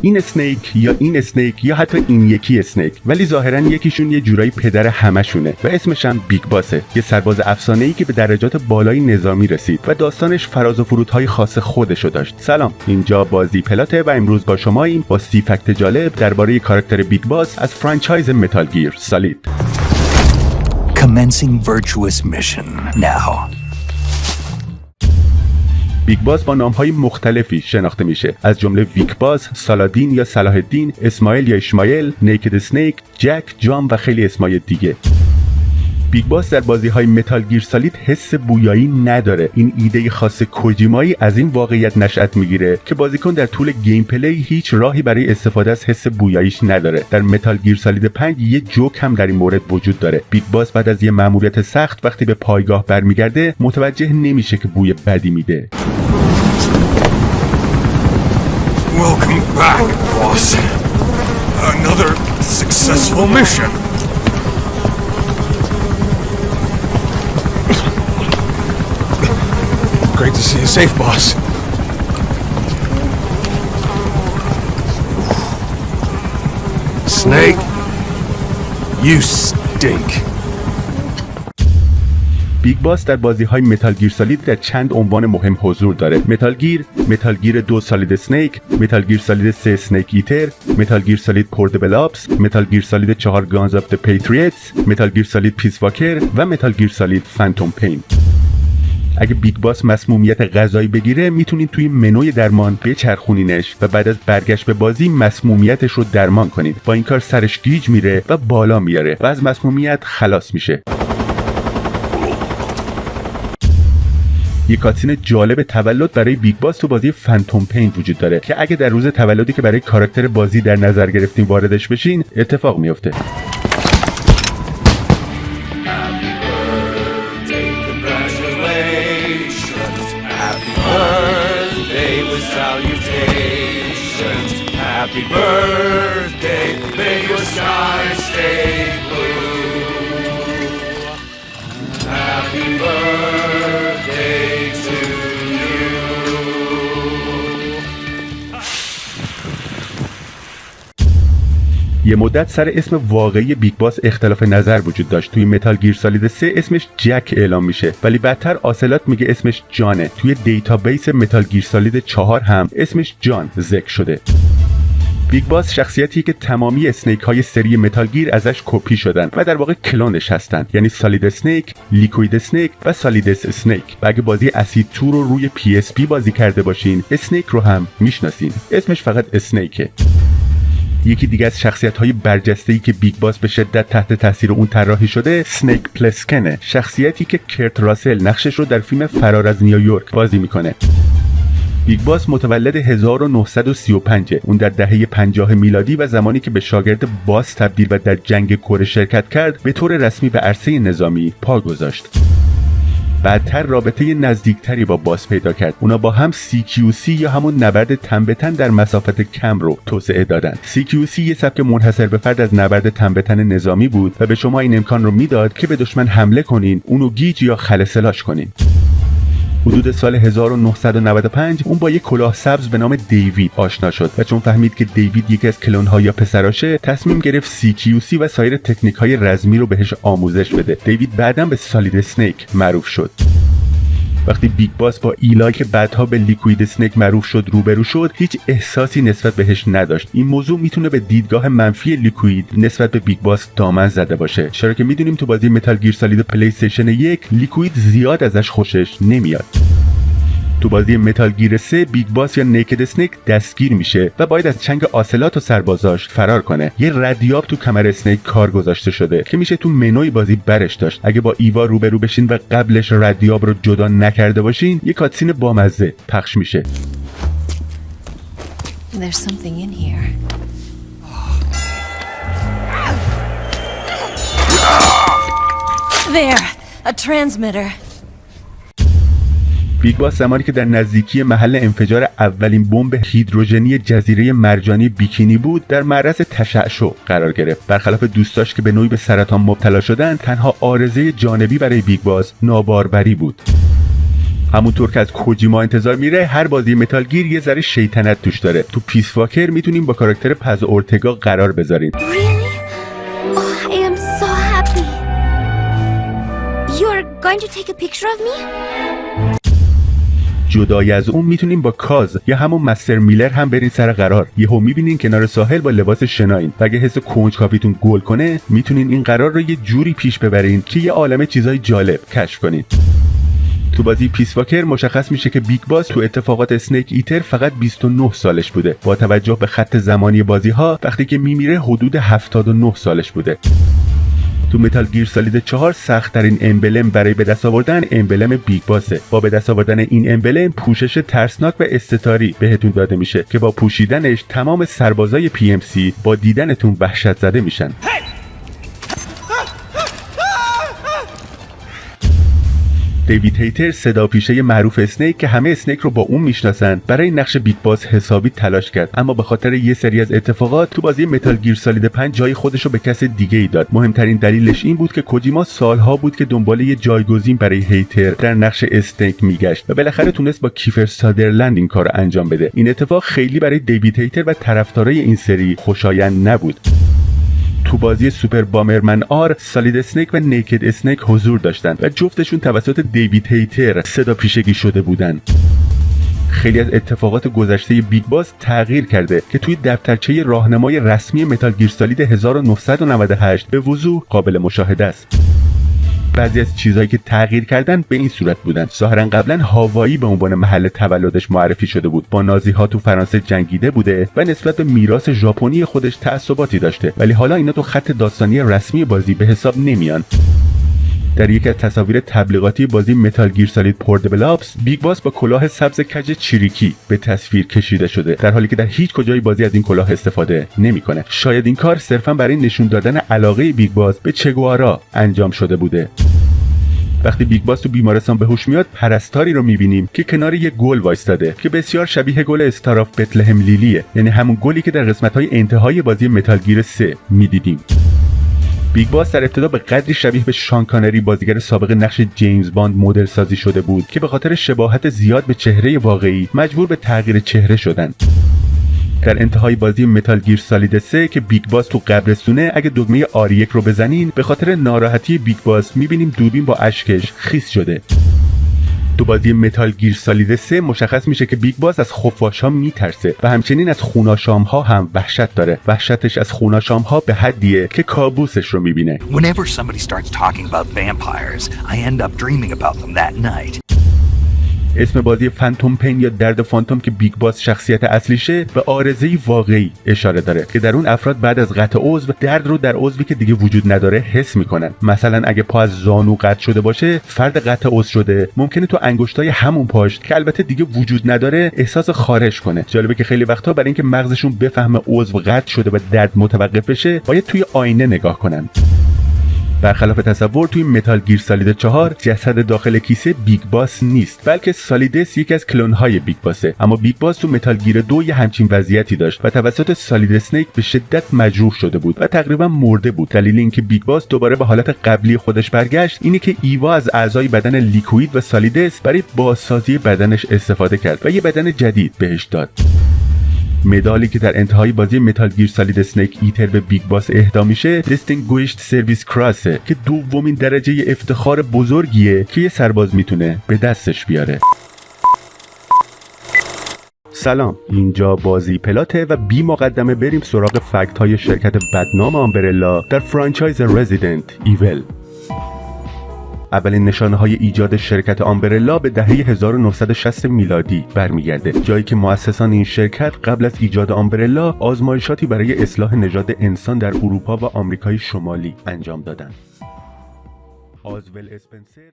این اسنیک یا این اسنیک یا حتی این یکی اسنیک، ولی ظاهرا یکیشون یه جورایی پدر همشونه و اسمش هم بیگ باسه، یه سرباز افسانه‌ای که به درجات بالای نظامی رسید و داستانش فراز و فرودهای خاص خودشو داشت. سلام، اینجا بازی پلاته و امروز با شماییم با 30 فکت جالب درباره کاراکتر بیگ باس از فرانچایز متال گیر سالید. Commencing virtuous mission now. بیگ باس با نام‌های مختلفی شناخته میشه، از جمله ویک باس، سالادین یا صلاح الدین، اسماعیل یا اشمایل، نیکد اسنیک، جک، جام و خیلی اسمای دیگه. بیگ باس در بازی‌های متال گیر سالید حس بویایی نداره. این ایده خاص کوجیمایی از این واقعیت نشأت میگیره که بازیکن در طول گیم پلی هیچ راهی برای استفاده از حس بویاییش نداره. در متال گیر سالید 5 یه جوک هم در این مورد وجود داره. بیگ باس بعد از یه مأموریت سخت وقتی به پایگاه برمیگرده متوجه نمیشه که بوی بدی میده. Welcome back, boss. Another successful mission. Great to see you safe, boss. Snake, you stink. بیگ باس در بازی‌های متال گیر سالید در چند عنوان مهم حضور داره: متال گیر 2 سالید اسنیک، متال گیر سالید 3 اسنیک ایتر، متال گیر سالید پورتبل آپس، متال گیر سالید 4 گانز آف د پیتریتس، متال گیر سالید پیس واکر و متال گیر سالید فانتوم پین. اگه بیگ باس مسمومیت غذایی بگیره میتونید توی منوی درمان بچرخونینش و بعد از برگشت به بازی مسمومیتش رو درمان کنید. با این کار سرش گیج میره و بالا میاره و از مسمومیت خلاص میشه. یک کاتسین جالب تولد برای بیگ باس تو بازی فانتوم پین وجود داره که اگه در روز تولدی که برای کاراکتر بازی در نظر گرفتیم واردش بشین اتفاق میفته. Happy birthday, may your sky stay blue. Happy birthday to you. یه مدت سر اسم واقعی بیگ باس اختلاف نظر وجود داشت. توی متال گیر سالید 3 اسمش جک اعلام میشه، ولی بعدتر آسلات میگه اسمش جانه. توی دیتابیس متال گیر سالید 4 هم اسمش جان ذکر شده. بیگ باس شخصیتیه که تمامی اسنیک های سری متال گیر ازش کپی شدن و در واقع کلونش هستن، یعنی سالید اسنیک، لیکوید اسنیک و سالیدس اسنیک. و اگه بازی اسید 2 رو روی PSP بازی کرده باشین اسنیک رو هم میشناسین، اسمش فقط اسنیکه. یکی دیگه از شخصیت‌های برجسته‌ای که بیگ باس به شدت تحت تاثیر اون طراحی شده سنیک پلسکنه، شخصیتی که کرت راسل نقشش رو در فیلم فرار از نیویورک بازی میکنه. بیگ باس متولد 1935. اون در دهه 50 میلادی و زمانی که به شاگرد باس تبدیل و در جنگ کره شرکت کرد به طور رسمی به عرصه نظامی پا گذاشت. بعدتر رابطه نزدیکتری با باس پیدا کرد. اونا با هم CQC یا همون نبرد تن به تن در مسافت کم رو توسعه دادن. CQC یه سبک منحصر به فرد از نبرد تن به تن نظامی بود و به شما این امکان رو میداد که به دشمن حمله کنین، اونو گیج یا خلسلاش کنین. حدود سال 1995 اون با یک کلاه سبز به نام دیوید آشنا شد و چون فهمید که دیوید یکی از کلون‌ها یا پسراشه تصمیم گرفت CQC و سایر تکنیک‌های رزمی رو بهش آموزش بده. دیوید بعداً به سالید اسنیک معروف شد. وقتی بیگ باس با ایلای که بعدها به لیکوید اسنیک معروف شد روبرو شد هیچ احساسی نسبت بهش نداشت. این موضوع میتونه به دیدگاه منفی لیکوید نسبت به بیگ باس دامن زده باشه، چرا که میدونیم تو بازی متال گیر سالید پلی استیشن 1 لیکوید زیاد ازش خوشش نمیاد. تو بازی متال گیر 3 بیگ باس یا نیکد اسنیک دستگیر میشه و باید از چنگ آسلات و سربازاش فرار کنه. یه ردیاب تو کمر اسنیک کار گذاشته شده که میشه تو منوی بازی برش داشت. اگه با ایوا روبرو بشین و قبلش ردیاب رو جدا نکرده باشین یه کاتسین بامزه پخش میشه. There's something in here. There, a transmitter. بیگ باس زمانی که در نزدیکی محل انفجار اولین بمب هیدروژنی جزیره مرجانی بیکینی بود در معرض تشعشع قرار گرفت. برخلاف دوستاش که به نوعی به سرطان مبتلا شدند، تنها عارضه جانبی برای بیگ باس ناباروری بود. همونطور که از کوجیما انتظار میره، هر بازی متال گیر یه ذره شیطنت توش داره. تو پیس واکر میتونیم با کاراکتر پز اورتگا قرار بذارین. Really? Oh, I am so happy. You're going to take a picture of me? جدای از اون میتونیم با کاز یا همون مستر میلر هم برین سر قرار. یهو میبینین کنار ساحل با لباس شناین و اگه حس کنجکاویتون گل کنه میتونین این قرار رو یه جوری پیش ببرین که یه عالمه چیزای جالب کشف کنین. تو بازی پیس واکر مشخص میشه که بیگ باس تو اتفاقات اسنیک ایتر فقط 29 سالش بوده. با توجه به خط زمانی بازی ها وقتی که میمیره حدود 79 سالش بوده. تو متال گیر سالید 4 سخت‌ترین امبلم برای به دست آوردن امبلم بیگ باسه. با به دست آوردن این امبلم پوشش ترسناک و استتاری بهتون داده میشه که با پوشیدنش تمام سربازای PMC با دیدنتون وحشت زده میشن. دیوید هیتر صدا پیشه معروف اسنیک که همه اسنیک رو با اون میشناسن برای نقش بیگ باس حسابی تلاش کرد، اما به خاطر یه سری از اتفاقات تو بازی متال گیر سالید 5 جای خودش رو به کس دیگه ای داد. مهمترین دلیلش این بود که کوجیما سالها بود که دنبال یه جایگزین برای هیتر در نقش اسنیک میگشت و بالاخره تونست با کیفر سادرلند این کار انجام بده. این اتفاق خیلی برای دیوید هیتر و طرفدارای این سری خوشایند نبود. تو بازی سوپر بامرمن آر سالید اسنیک و نیکد اسنیک حضور داشتن و جفتشون توسط دیوید هیتر صدا پیشگی شده بودن. خیلی از اتفاقات گذشته بیگ باس تغییر کرده که توی دفترچه راهنمای رسمی متال گیر سالید 1998 به وضوح قابل مشاهده است. بعضی از چیزهایی که تغییر کردن به این صورت بودن: ظاهرا قبلا هاوایی به عنوان محل تولدش معرفی شده بود، با نازی‌ها تو فرانسه جنگیده بوده و نسبت به میراث ژاپنی خودش تعصباتی داشته، ولی حالا اینا تو خط داستانی رسمی بازی به حساب نمیان. در یکی از تصاویر تبلیغاتی بازی متال گیر سالید پورتبل آپس، بیگ باس با کلاه سبز کج چریکی به تصویر کشیده شده، در حالی که در هیچ کجای بازی از این کلاه استفاده نمیکنه. شاید این کار صرفاً برای نشون دادن علاقه بیگ باس به چگوارا انجام شده بوده. وقتی بیگ باس تو بیمارستان به هوش میاد، پرستاری رو میبینیم که کنار یه گل وایستاده که بسیار شبیه گل استار آف بتلهم لیلیه، یعنی همون گلی که در قسمت‌های انتهایی بازی متال گیر 3 میدیدیم. بیگ باس در ابتدا به قدری شبیه به شان کانری بازیگر سابق نقش جیمز باند مدل سازی شده بود که به خاطر شباهت زیاد به چهره واقعی مجبور به تغییر چهره شدن. در انتهای بازی متال گیر سالید 3 که بیگ باس تو قبرستونه، اگه دکمه R1 رو بزنین به خاطر ناراحتی بیگ باس میبینیم دوربین با اشکش خیس شده. تو بازی متال گیر سالید 3 مشخص میشه که بیگ باس از خفاش‌ها میترسه و همچنین از خوناشام‌ها هم وحشت داره. وحشتش از خوناشام‌ها به حدیه که کابوسش رو میبینه. Whenever somebody starts talking about vampires, I end up dreaming about them that night. اسم بازی فانتوم پین یا درد فانتوم که بیگ باس شخصیت اصلیشه به عارضه‌ای واقعی اشاره داره که در اون افراد بعد از قطع عضو درد رو در عضوی که دیگه وجود نداره حس میکنن. مثلا اگه پا از زانو قطع شده باشه، فرد قطع عضو شده ممکنه تو انگشتای همون پاش که البته دیگه وجود نداره احساس خارش کنه. جالبه که خیلی وقتا برای اینکه مغزشون بفهمه عضو قطع شده و درد متوقف بشه باید توی آینه نگاه کنن. برخلاف تصور توی متال گیر سالید 4 جسد داخل کیسه بیگ باس نیست، بلکه سالیدس یکی از کلون‌های بیگ باسه. اما بیگ باس تو متال گیر 2 یه همچین وضعیتی داشت و توسط سالید اسنیک به شدت مجروح شده بود و تقریبا مرده بود. دلیل اینکه بیگ باس دوباره به حالت قبلی خودش برگشت اینه که ایوا از اعضای بدن لیکوید و سالیدس برای بازسازی بدنش استفاده کرد و یه بدن جدید بهش داد. مدالی که در انتهای بازی متال گیر سالید اسنیک ایتر به بیگ باس اهدا میشه دیستینگویشد سرویس کراسه که دومین درجه افتخار بزرگیه که یه سرباز میتونه به دستش بیاره. سلام، اینجا بازی پلاته و بی مقدمه بریم سراغ فکت های شرکت بدنام آمبرلا در فرانچایز رزیدنت ایول. اولین نشانه‌های ایجاد شرکت آمبرلا به دهه 1960 میلادی برمیگرده، جایی که مؤسسان این شرکت قبل از ایجاد آمبرلا آزمایشاتی برای اصلاح نژاد انسان در اروپا و آمریکای شمالی انجام دادند. آزول اسپنسر